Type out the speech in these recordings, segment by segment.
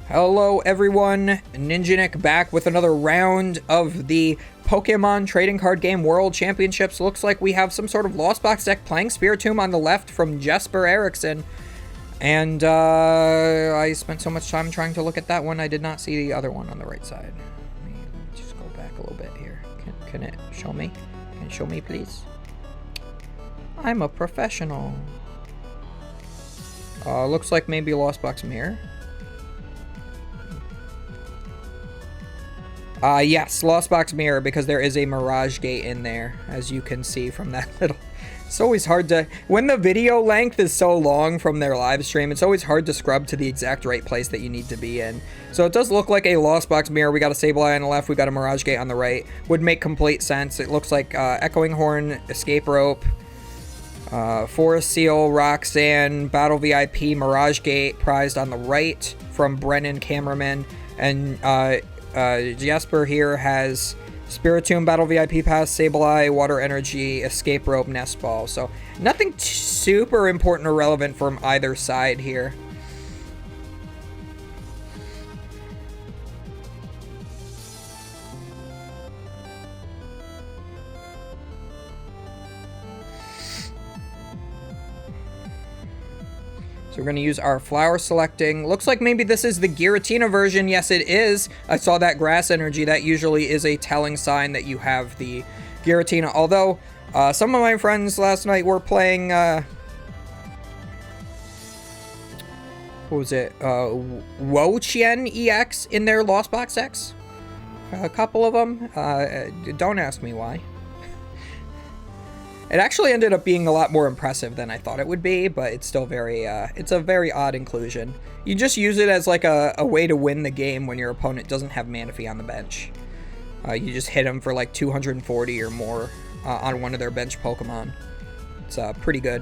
Hello everyone, Ninja back with another round of the Pokemon Trading Card Game World Championships. Looks like we have some sort of Lost Box deck playing Spiritomb on the left from Jesper Eriksson. And I spent so much time trying to look at that one, I did not see the other one on the right side. Let me just go back a little bit here. Can it show me? Can it show me, please? I'm a professional. Looks like maybe Lost Box Mirror. Yes, Lost Box Mirror, because there is a Mirage Gate in there, as you can see from that little... It's always hard to... When the video length is so long from their live stream, it's always hard to scrub to the exact right place that you need to be in. So it does look like a Lost Box Mirror. We got a Sableye on the left, we got a Mirage Gate on the right. Would make complete sense. It looks like Echoing Horn, Escape Rope, Forest Seal, Roxanne, Battle VIP, Mirage Gate, prized on the right from Brennan Cameraman, and Jesper here has Spiritomb, Battle VIP Pass, Sableye, Water Energy, Escape Rope, Nest Ball. So nothing super important or relevant from either side here. We're going to use our flower selecting. Looks like maybe this is the Giratina version. Yes, it is. I saw that grass energy. That usually is a telling sign that you have the Giratina. Although, some of my friends last night were playing, what was it? Wo-Chien EX in their Lost Box X. A couple of them. Don't ask me why. It actually ended up being a lot more impressive than I thought it would be, but it's still very, it's a very odd inclusion. You just use it as like a way to win the game when your opponent doesn't have Manaphy on the bench. You just hit them for like 240 or more on one of their bench Pokemon. It's pretty good.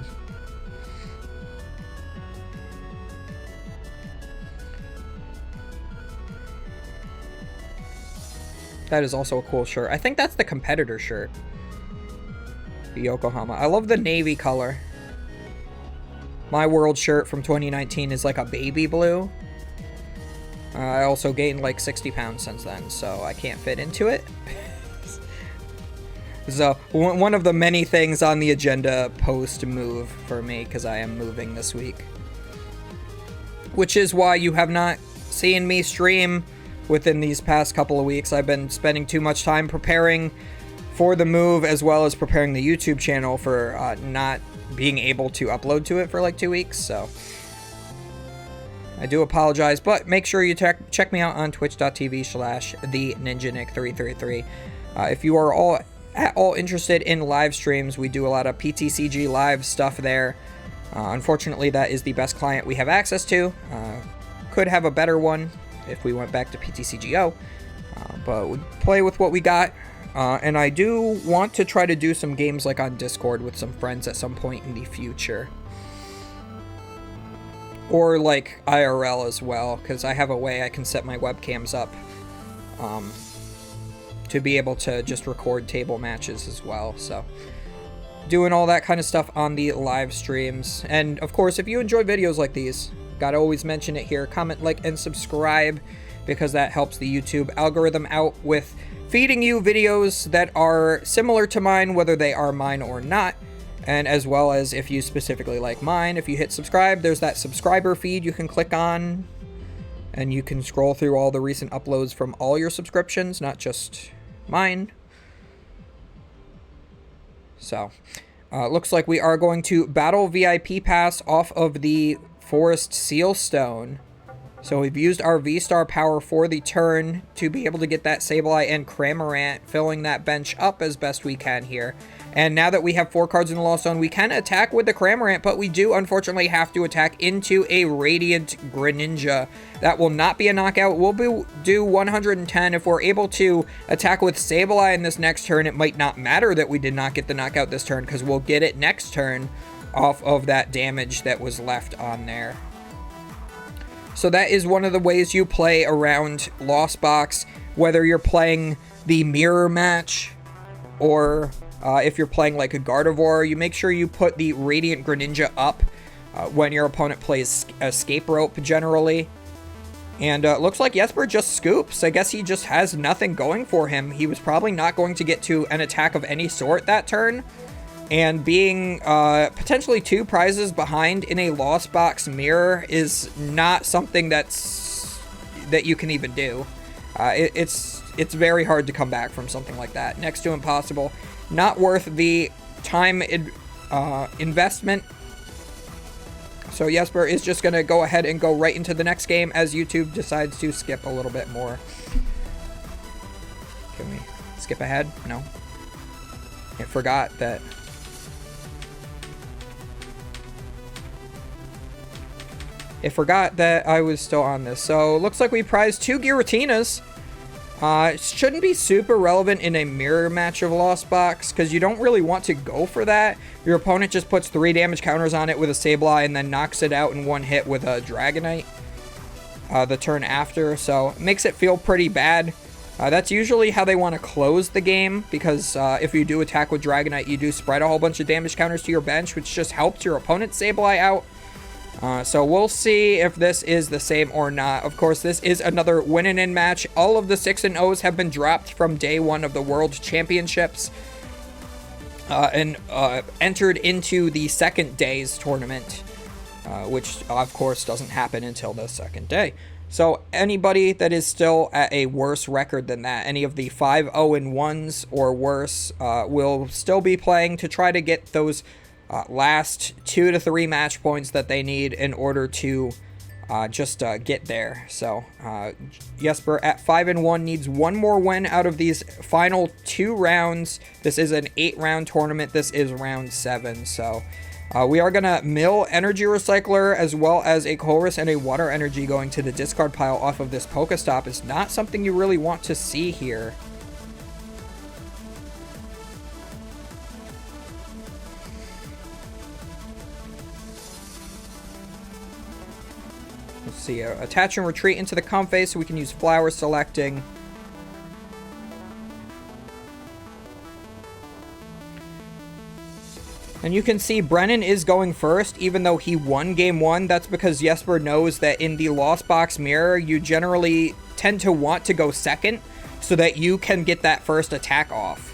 That is also a cool shirt. I think that's the competitor shirt. Yokohama. I love the navy color. My world shirt from 2019 is like a baby blue. I also gained like 60 pounds since then, so I can't fit into it. So, one of the many things on the agenda post-move for me, because I am moving this week. Which is why you have not seen me stream within these past couple of weeks. I've been spending too much time preparing for the move, as well as preparing the YouTube channel for not being able to upload to it for like 2 weeks, so I do apologize, but make sure you check me out on twitch.tv/theninjanic333. If you are at all interested in live streams, we do a lot of PTCG live stuff there. Unfortunately, that is the best client we have access to. Could have a better one if we went back to PTCGO, but we play with what we got. And I do want to try to do some games like on Discord with some friends at some point in the future. Or like IRL as well, because I have a way I can set my webcams up to be able to just record table matches as well. So doing all that kind of stuff on the live streams. And of course, if you enjoy videos like these, gotta always mention it here. Comment, like, and subscribe, because that helps the YouTube algorithm out with feeding you videos that are similar to mine, whether they are mine or not. And as well as if you specifically like mine, if you hit subscribe, there's that subscriber feed you can click on, and you can scroll through all the recent uploads from all your subscriptions, not just mine. So, looks like we are going to Battle VIP Pass off of the Forest Seal Stone. So we've used our V-Star power for the turn to be able to get that Sableye and Cramorant, filling that bench up as best we can here. And now that we have 4 cards in the Lost Zone, we can attack with the Cramorant, but we do unfortunately have to attack into a Radiant Greninja. That will not be a knockout. We'll do 110. If we're able to attack with Sableye in this next turn, it might not matter that we did not get the knockout this turn, because we'll get it next turn off of that damage that was left on there. So that is one of the ways you play around Lost Box, whether you're playing the mirror match or if you're playing like a Gardevoir, you make sure you put the Radiant Greninja up when your opponent plays Escape Rope generally. And looks like Jesper just scoops. I guess he just has nothing going for him. He was probably not going to get to an attack of any sort that turn. And being potentially 2 prizes behind in a Lost Box mirror is not something that you can even do. It's very hard to come back from something like that. Next to impossible. Not worth the time investment. So Jesper is just going to go ahead and go right into the next game as YouTube decides to skip a little bit more. Can we skip ahead? No. I forgot that. I forgot that I was still on this. So it looks like we prized 2 Giratinas. It shouldn't be super relevant in a mirror match of Lost Box because you don't really want to go for that. Your opponent just puts 3 damage counters on it with a Sableye and then knocks it out in 1 hit with a Dragonite the turn after. So it makes it feel pretty bad. That's usually how they want to close the game because if you do attack with Dragonite, you do spread a whole bunch of damage counters to your bench, which just helps your opponent's Sableye out. So we'll see if this is the same or not. Of course, this is another win-and-in match. All of the 6-0s have been dropped from day 1 of the World Championships and entered into the second day's tournament, which, of course, doesn't happen until the second day. So anybody that is still at a worse record than that, any of the 5-0-1s or worse, will still be playing to try to get those last 2 to 3 match points that they need in order to just get there. So Jesper at 5-1 needs 1 more win out of these final 2 rounds. This is an 8-round tournament. This is round 7. So we are gonna mill Energy Recycler as well as a Colress and a Water Energy going to the discard pile off of this Pokestop. Is not something you really want to see here. Let's see, attach and retreat into the Comfey so we can use flower selecting. And you can see Brennan is going first, even though he won game 1. That's because Jesper knows that in the Lost Box mirror, you generally tend to want to go second so that you can get that first attack off.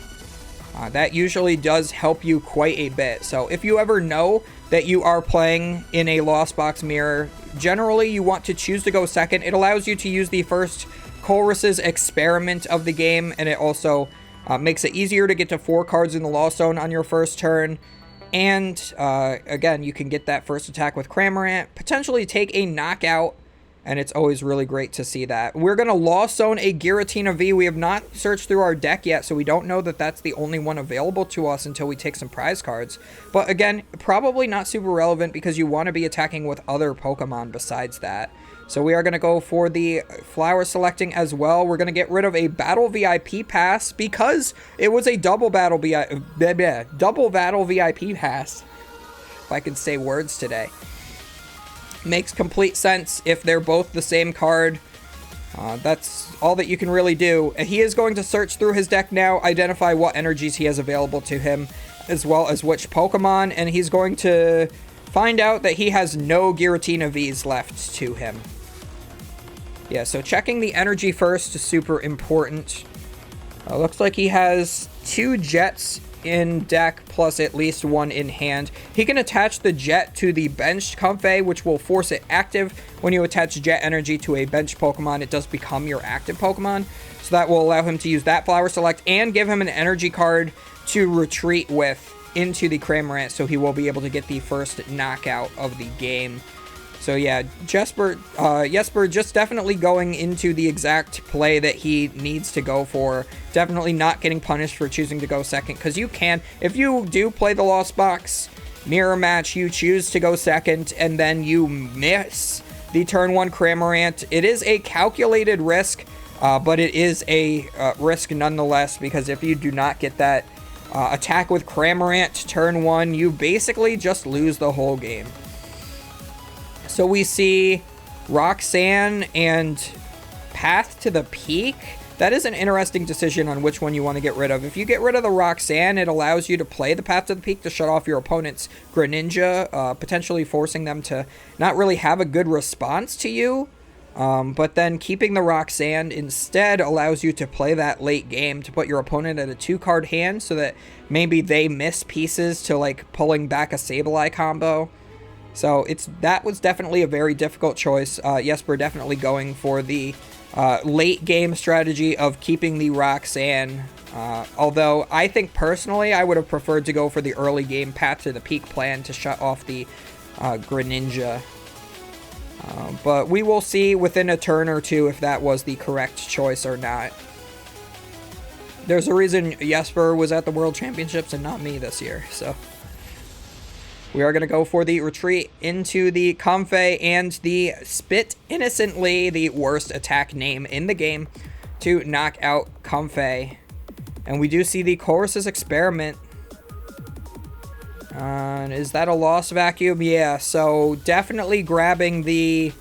That usually does help you quite a bit. So if you ever know that you are playing in a Lost Box mirror, generally you want to choose to go second. It allows you to use the first Colress's experiment of the game, and it also makes it easier to get to 4 cards in the Lost Zone on your first turn. And again, you can get that first attack with Cramorant, potentially take a knockout, and it's always really great to see that. We're going to Lost Zone a Giratina V. We have not searched through our deck yet, so we don't know that that's the only one available to us until we take some prize cards. But again, probably not super relevant because you want to be attacking with other Pokemon besides that. So we are going to go for the flower selecting as well. We're going to get rid of a Battle VIP pass because it was a double Battle VIP pass. If I can say words today. Makes complete sense if they're both the same card. That's all that you can really do. He is going to search through his deck now, identify what energies he has available to him, as well as which Pokemon, and he's going to find out that he has no Giratina Vs left to him. Yeah, so checking the energy first is super important. Looks like he has 2 Jets in deck plus at least 1 in hand. He can attach the Jet to the benched Comfey, which will force it active. When you attach Jet Energy to a benched Pokemon, it does become your active Pokemon. So that will allow him to use that Flower Select and give him an energy card to retreat with into the Cramorant, so he will be able to get the first knockout of the game. So yeah, Jesper just definitely going into the exact play that he needs to go for. Definitely not getting punished for choosing to go second, because you can. If you do play the Lost Box mirror match, you choose to go second, and then you miss the turn 1 Cramorant. It is a calculated risk, but it is a risk nonetheless, because if you do not get that attack with Cramorant turn 1, you basically just lose the whole game. So we see Roxanne and Path to the Peak. That is an interesting decision on which one you want to get rid of. If you get rid of the Roxanne, it allows you to play the Path to the Peak to shut off your opponent's Greninja, potentially forcing them to not really have a good response to you. But then keeping the Rock Sand instead allows you to play that late game to put your opponent at a 2-card hand so that maybe they miss pieces to like pulling back a Sableye combo. So that was definitely a very difficult choice. Jesper definitely going for the late game strategy of keeping the Rock Sand. Although I think personally I would have preferred to go for the early game Path to the Peak plan to shut off the Greninja. But we will see within a turn or two if that was the correct choice or not. There's a reason Jesper was at the World Championships and not me this year, so. We are going to go for the retreat into the Comfey and the Spit Innocently, the worst attack name in the game, to knock out Comfey. And we do see the Chorus's Experiment. Is that a lost vacuum? Yeah, so definitely grabbing the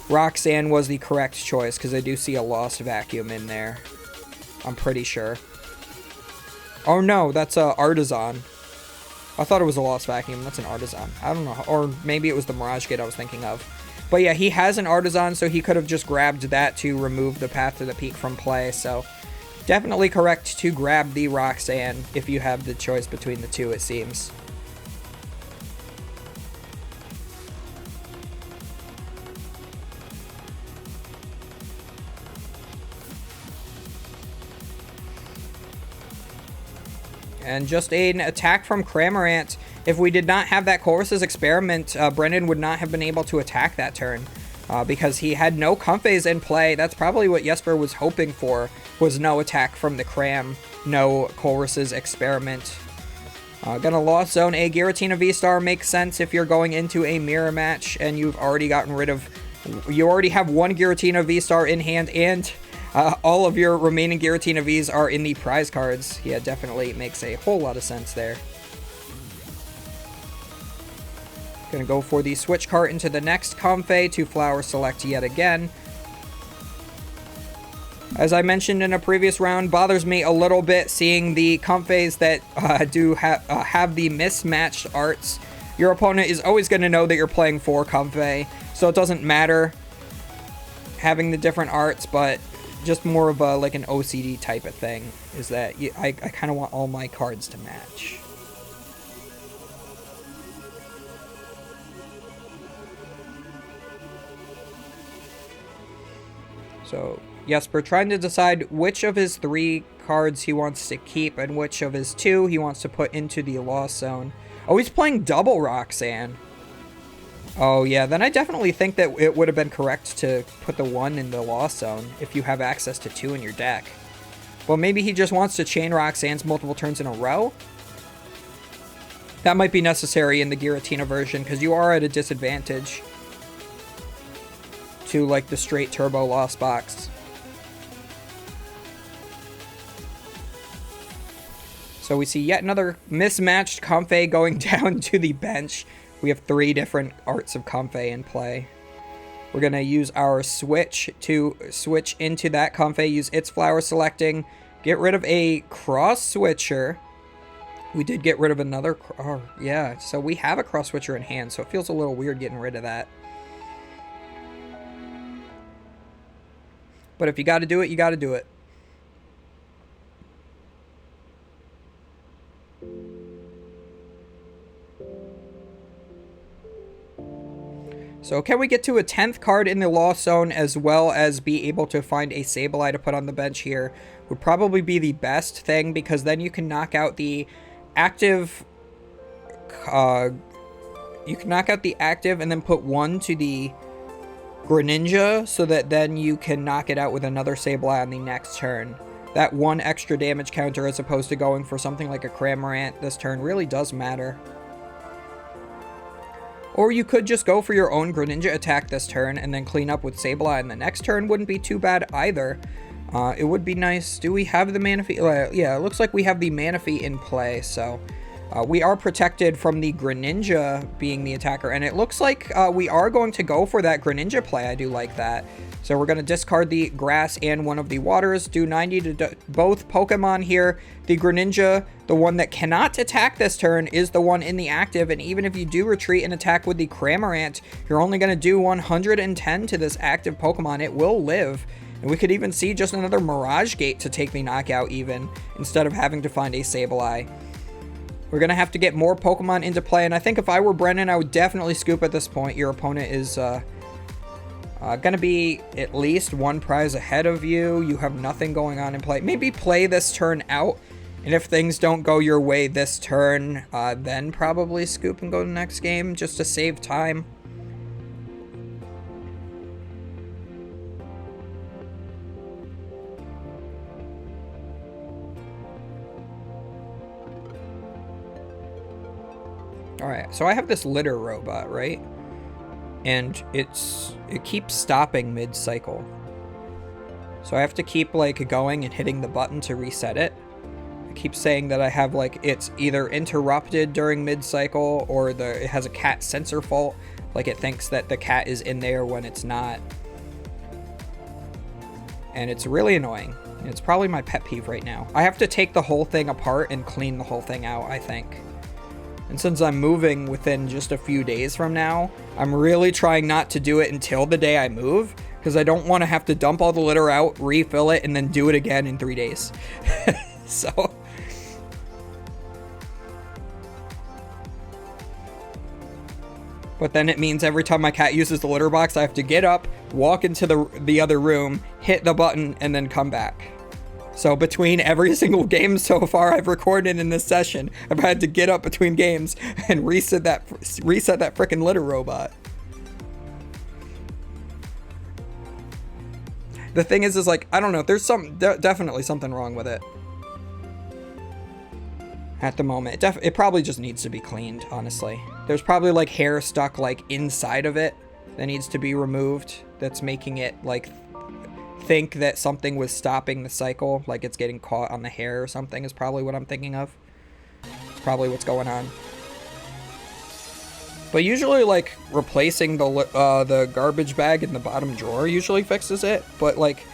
Roxanne was the correct choice because I do see a lost vacuum in there. I'm pretty sure. Oh no, that's a Artisan. I thought it was a lost vacuum. That's an Artisan. I don't know. Or maybe it was the Mirage Gate I was thinking of. But yeah, he has an Artisan, so he could have just grabbed that to remove the Path to the Peak from play. So definitely correct to grab the Roxanne if you have the choice between the two, it seems. And just an attack from Cramorant. If we did not have that Chorus's Experiment, Brendan would not have been able to attack that turn. Because he had no Comfeys in play. That's probably what Jesper was hoping for, was no attack from the Cram, no Chorus's Experiment. Gonna Lost Zone a Giratina V-Star makes sense if you're going into a mirror match and you've already gotten rid of... You already have one Giratina V-Star in hand and... all of your remaining Giratina Vs are in the prize cards. Yeah, definitely makes a whole lot of sense there. Gonna go for the switch cart into the next Comfey to Flower Select yet again. As I mentioned in a previous round, bothers me a little bit seeing the Comfeys that do have the mismatched arts. Your opponent is always going to know that you're playing for Comfey, so it doesn't matter having the different arts, but just more of a like an OCD type of thing is that I kind of want all my cards to match. So Jesper trying to decide which of his 3 cards he wants to keep and which of his 2 he wants to put into the Lost Zone. Oh, he's playing double Roxanne. Oh, yeah, then I definitely think that it would have been correct to put the 1 in the Lost Zone if you have access to 2 in your deck. Well, maybe he just wants to chain Roxanne's multiple turns in a row? That might be necessary in the Giratina version, because you are at a disadvantage to, like, the straight Turbo Lost Box. So we see yet another mismatched Comfey going down to the bench. We have 3 different arts of Comfey in play. We're going to use our switch to switch into that Comfey, use its Flower Selecting, get rid of a Cross Switcher. We did get rid of another... Oh, yeah, so we have a Cross Switcher in hand, so it feels a little weird getting rid of that. But if you got to do it, you got to do it. So can we get to a 10th card in the Lost Zone as well as be able to find a Sableye to put on the bench here would probably be the best thing, because then you can knock out the active... you can knock out the active and then put 1 to the Greninja so that then you can knock it out with another Sableye on the next turn. That 1 extra damage counter as opposed to going for something like a Cramorant this turn really does matter. Or you could just go for your own Greninja attack this turn and then clean up with Sableye, and the next turn wouldn't be too bad either. It would be nice. Do we have the Manaphy? Yeah, it looks like we have the Manaphy in play, so We are protected from the Greninja being the attacker, and it looks like we are going to go for that Greninja play. I do like that. So we're going to discard the grass and one of the waters, do 90 to both Pokemon here. The Greninja, the one that cannot attack this turn, is the one in the active, and even if you do retreat and attack with the Cramorant, you're only going to do 110 to this active Pokemon. It will live. And we could even see just another Mirage Gate to take the knockout even, instead of having to find a Sableye. We're going to have to get more Pokemon into play, and I think if I were Brennan, I would definitely scoop at this point. Your opponent is going to be at least one prize ahead of you. You have nothing going on in play. Maybe play this turn out, and if things don't go your way this turn, then probably scoop and go to the next game just to save time. Alright, so I have this litter robot, right? And it keeps stopping mid-cycle. So I have to keep, like, going and hitting the button to reset it. It keeps saying that I have, like, it's either interrupted during mid-cycle or it has a cat sensor fault. Like, it thinks that the cat is in there when it's not. And it's really annoying. It's probably my pet peeve right now. I have to take the whole thing apart and clean the whole thing out, I think. And since I'm moving within just a few days from now, I'm really trying not to do it until the day I move, because I don't want to have to dump all the litter out, refill it, and then do it again in 3 days. So. But then it means every time my cat uses the litter box, I have to get up, walk into the other room, hit the button, and then come back. So between every single game so far I've recorded in this session, I've had to get up between games and reset that frickin' litter robot. The thing is like, I don't know, there's definitely something wrong with it. At the moment, it probably just needs to be cleaned, honestly. There's probably like hair stuck like inside of it that needs to be removed. That's making it like think that something was stopping the cycle, like it's getting caught on the hair or something is probably what I'm thinking of. It's probably what's going on. But usually like replacing the garbage bag in the bottom drawer usually fixes it, but like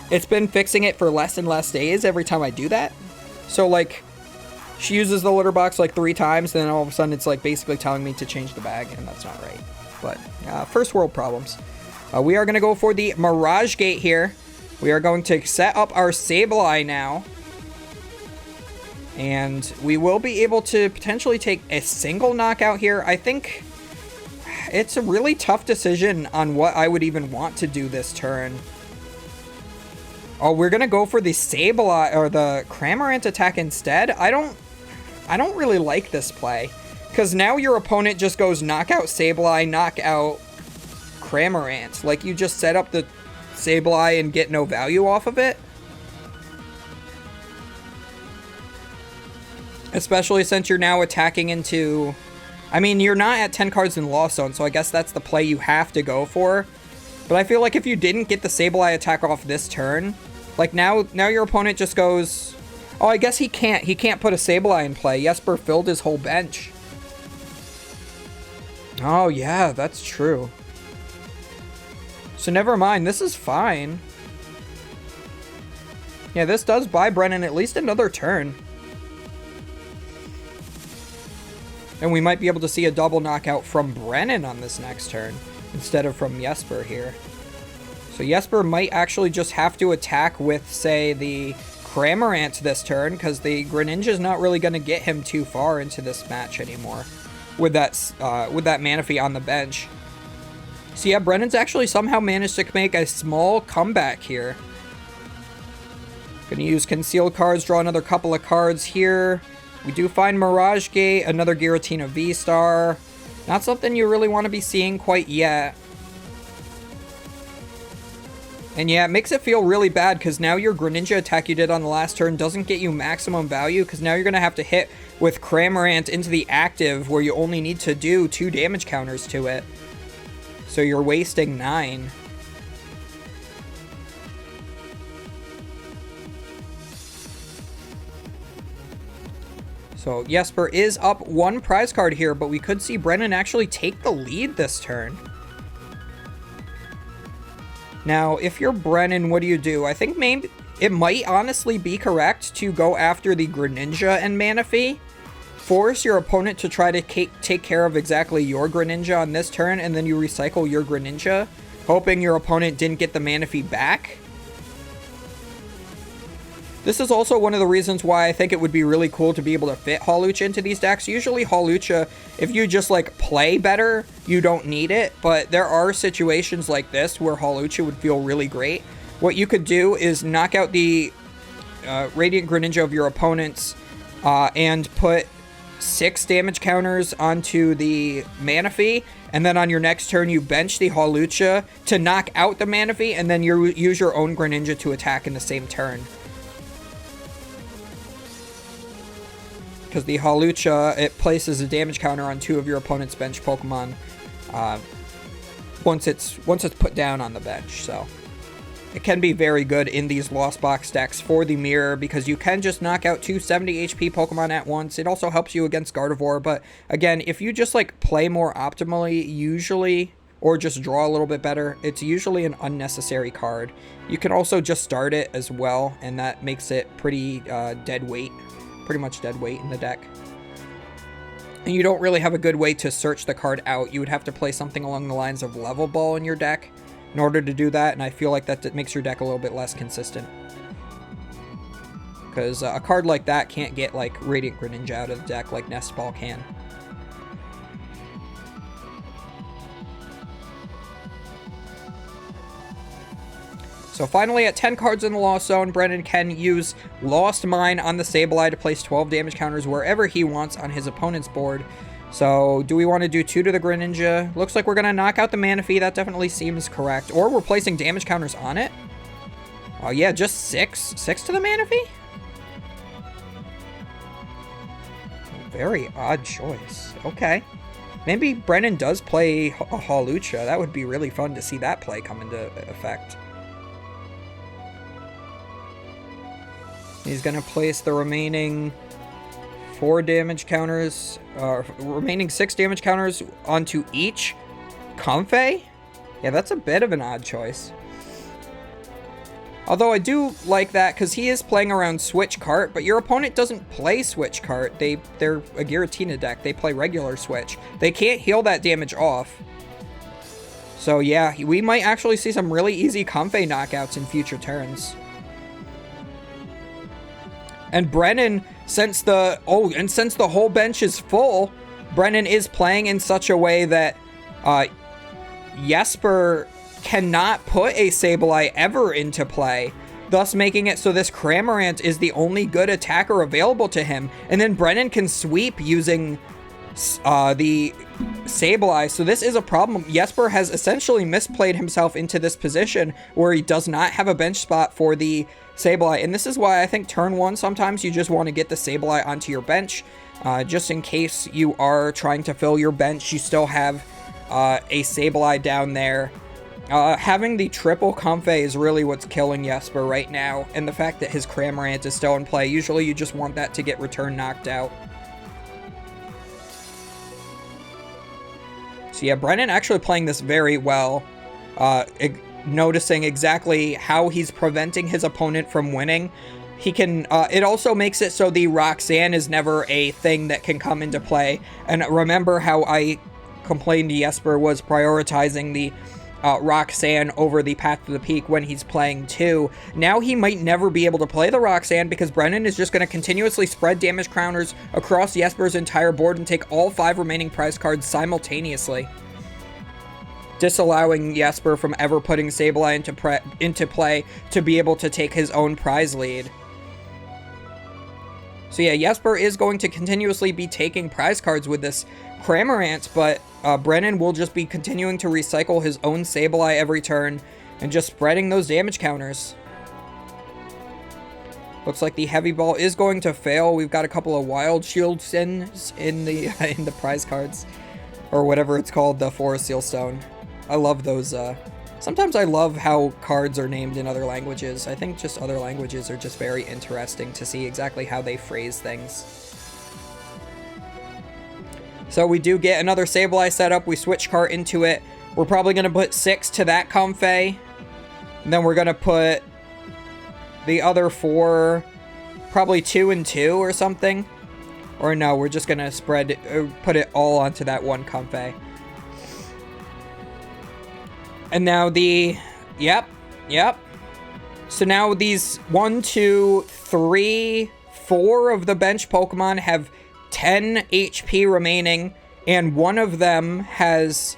it's been fixing it for less and less days every time I do that. So like she uses the litter box like 3 times, and then all of a sudden it's like basically telling me to change the bag, and that's not right. But first world problems. We are going to go for the Mirage Gate here. We are going to set up our Sableye now. And we will be able to potentially take a single knockout here. I think it's a really tough decision on what I would even want to do this turn. Oh, we're going to go for the Sableye or the Cramorant attack instead. I don't really like this play, because now your opponent just goes knockout Sableye, knockout Cramorant. Like, you just set up the Sableye and get no value off of it. Especially since you're now attacking into... I mean, you're not at 10 cards in Lost Zone, so I guess that's the play you have to go for. But I feel like if you didn't get the Sableye attack off this turn, like now your opponent just goes... Oh, I guess he can't. He can't put a Sableye in play. Jesper filled his whole bench. Oh, yeah, that's true. So never mind. This is fine. Yeah, this does buy Brennan at least another turn. And we might be able to see a double knockout from Brennan on this next turn instead of from Jesper here. So Jesper might actually just have to attack with, say, the Cramorant this turn, because the Greninja's not really going to get him too far into this match anymore with that Manaphy on the bench. So yeah, Brennan's actually somehow managed to make a small comeback here. Gonna use concealed cards, draw another couple of cards here. We do find Mirage Gate, another Giratina V-Star. Not something you really want to be seeing quite yet. And yeah, it makes it feel really bad, because now your Greninja attack you did on the last turn doesn't get you maximum value, because now you're going to have to hit with Cramorant into the active, where you only need to do 2 damage counters to it. So you're wasting 9. So Jesper is up 1 prize card here, but we could see Brennan actually take the lead this turn. Now, if you're Brennan, what do? I think maybe it might honestly be correct to go after the Greninja and Manaphy. Force your opponent to try to take care of exactly your Greninja on this turn, and then you recycle your Greninja, hoping your opponent didn't get the Manaphy back. This is also one of the reasons why I think it would be really cool to be able to fit Hawlucha into these decks. Usually Hawlucha, if you just like play better, you don't need it. But there are situations like this where Hawlucha would feel really great. What you could do is knock out the Radiant Greninja of your opponents and put 6 damage counters onto the Manaphy. And then on your next turn, you bench the Hawlucha to knock out the Manaphy. And then you use your own Greninja to attack in the same turn. Because the Hawlucha, it places a damage counter on 2 of your opponent's bench Pokemon once it's put down on the bench. So it can be very good in these Lost Box decks for the mirror, because you can just knock out 2 70 HP Pokemon at once. It also helps you against Gardevoir, but again, if you just like play more optimally, usually, or just draw a little bit better, it's usually an unnecessary card. You can also just start it as well, and that makes it pretty dead weight. Pretty much dead weight in the deck. And you don't really have a good way to search the card out. You would have to play something along the lines of Level Ball in your deck in order to do that, and I feel like that makes your deck a little bit less consistent. Because a card like that can't get like Radiant Greninja out of the deck like Nest Ball can. So finally, at 10 cards in the Lost Zone, Brennan can use Lost Mine on the Sableye to place 12 damage counters wherever he wants on his opponent's board. So do we want to do 2 to the Greninja? Looks like we're going to knock out the Manaphy. That definitely seems correct. Or we're placing damage counters on it. Oh yeah, just 6? 6 to the Manaphy? Very odd choice. Okay. Maybe Brennan does play a Hawlucha. That would be really fun to see that play come into effect. He's going to place the remaining 4 damage counters, remaining 6 damage counters onto each Comfey? Yeah, that's a bit of an odd choice. Although I do like that, because he is playing around Switch Cart, but your opponent doesn't play Switch Cart. They're a Giratina deck. They play regular Switch. They can't heal that damage off. So yeah, we might actually see some really easy Comfey knockouts in future turns. And Brennan, since the whole bench is full, Brennan is playing in such a way that Jesper cannot put a Sableye ever into play, thus making it so this Cramorant is the only good attacker available to him. And then Brennan can sweep using the Sableye, so this is a problem. Jesper has essentially misplayed himself into this position where he does not have a bench spot for the Sableye, and this is why I think turn 1 sometimes you just want to get the Sableye onto your bench, just in case you are trying to fill your bench. You still have a Sableye down there. Having the triple Comfey is really what's killing Jesper right now, and the fact that his Cramorant is still in play. Usually you just want that to get return knocked out. So yeah, Brennan actually playing this very well, noticing exactly how he's preventing his opponent from winning. He can, it also makes it so the Roxanne is never a thing that can come into play. And remember how I complained Jesper was prioritizing the Roxanne over the Path to the Peak when he's playing 2. Now he might never be able to play the Roxanne because Brennan is just going to continuously spread damage counters across Jesper's entire board and take all 5 remaining prize cards simultaneously, disallowing Jesper from ever putting Sableye into play to be able to take his own prize lead. So yeah, Jesper is going to continuously be taking prize cards with this Cramorant, but Brennan will just be continuing to recycle his own Sableye every turn and just spreading those damage counters. Looks like the Heavy Ball is going to fail. We've got a couple of Wild Shield Sins in the prize cards, or whatever it's called, the Forest Seal Stone. I love those. Sometimes I love how cards are named in other languages. I think just other languages are just very interesting to see exactly how they phrase things. So we do get another Sableye setup. We switch cart into it. We're probably going to put 6 to that Comfey. And then we're going to put the other 4, probably 2 and 2 or something. Or no, we're just going to put it all onto that one Comfey. And now yep. So now these 1, 2, 3, 4 of the bench Pokemon have 10 HP remaining, and one of them has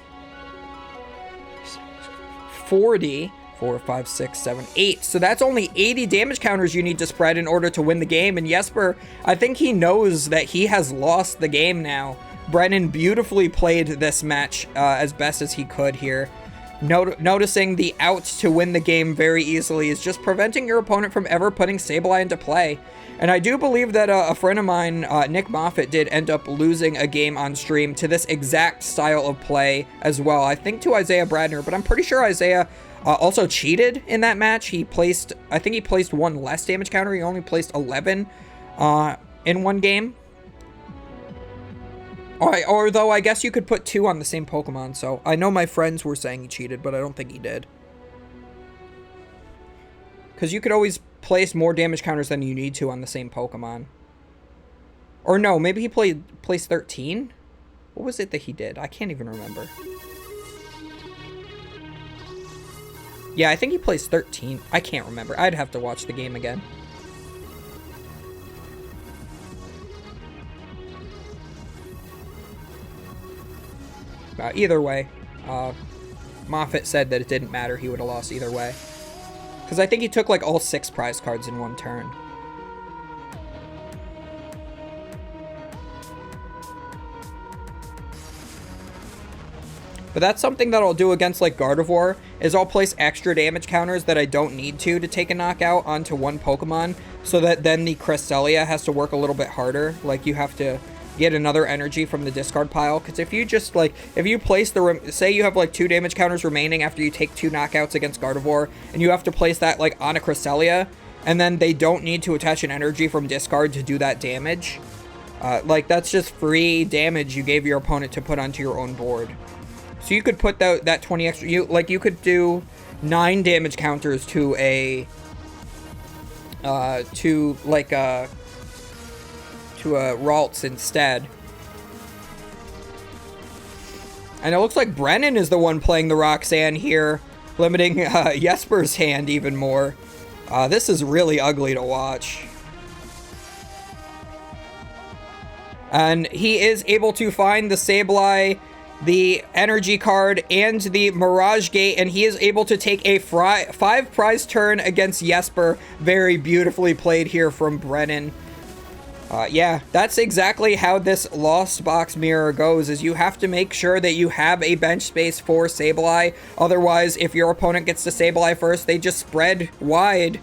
40. 4, 5, 6, 7, 8. So that's only 80 damage counters you need to spread in order to win the game. And Jesper, I think he knows that he has lost the game now. Brennan beautifully played this match as best as he could here. Noticing the out to win the game very easily is just preventing your opponent from ever putting Sableye into play. And I do believe that a friend of mine, Nick Moffitt, did end up losing a game on stream to this exact style of play as well. I think to Isaiah Bradner, but I'm pretty sure Isaiah also cheated in that match. I think he placed 1 less damage counter. He only placed 11 in one game. Although I guess you could put 2 on the same Pokemon. So I know my friends were saying he cheated, but I don't think he did. Because you could always place more damage counters than you need to on the same Pokemon. Or no, maybe he placed 13? What was it that he did? I can't even remember. Yeah, I think he placed 13. I can't remember. I'd have to watch the game again. Either way, Moffitt said that it didn't matter. He would have lost either way. Because I think he took like all 6 prize cards in one turn. But that's something that I'll do against like Gardevoir, is I'll place extra damage counters that I don't need to take a knockout onto one Pokemon, so that then the Cresselia has to work a little bit harder. Like you have to get another energy from the discard pile. Because if you just like, if you place say you have like 2 damage counters remaining after you take 2 knockouts against Gardevoir, and you have to place that like on a Cresselia, and then they don't need to attach an energy from discard to do that damage. Like that's just free damage you gave your opponent to put onto your own board. So you could put that 20 extra, you could do 9 damage counters to a Ralts instead. And it looks like Brennan is the one playing the Roxanne here, limiting Jesper's hand even more. This is really ugly to watch. And he is able to find the Sableye, the energy card, and the Mirage Gate, and he is able to take a 5 prize turn against Jesper. Very beautifully played here from Brennan. Yeah, that's exactly how this Lost Box Mirror goes, is you have to make sure that you have a bench space for Sableye. Otherwise, if your opponent gets to Sableye first, they just spread wide,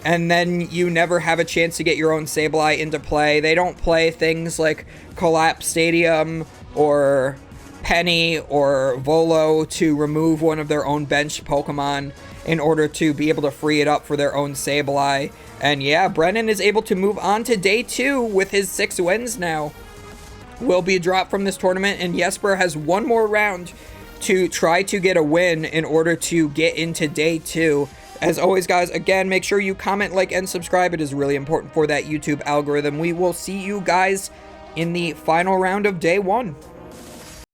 and then you never have a chance to get your own Sableye into play. They don't play things like Collapse Stadium or Penny or Volo to remove one of their own bench Pokemon in order to be able to free it up for their own Sableye. And yeah, Brennan is able to move on to day 2 with his 6 wins now. Will be dropped from this tournament, and Jesper has one more round to try to get a win in order to get into day 2. As always, guys, again, make sure you comment, like, and subscribe. It is really important for that YouTube algorithm. We will see you guys in the final round of day 1.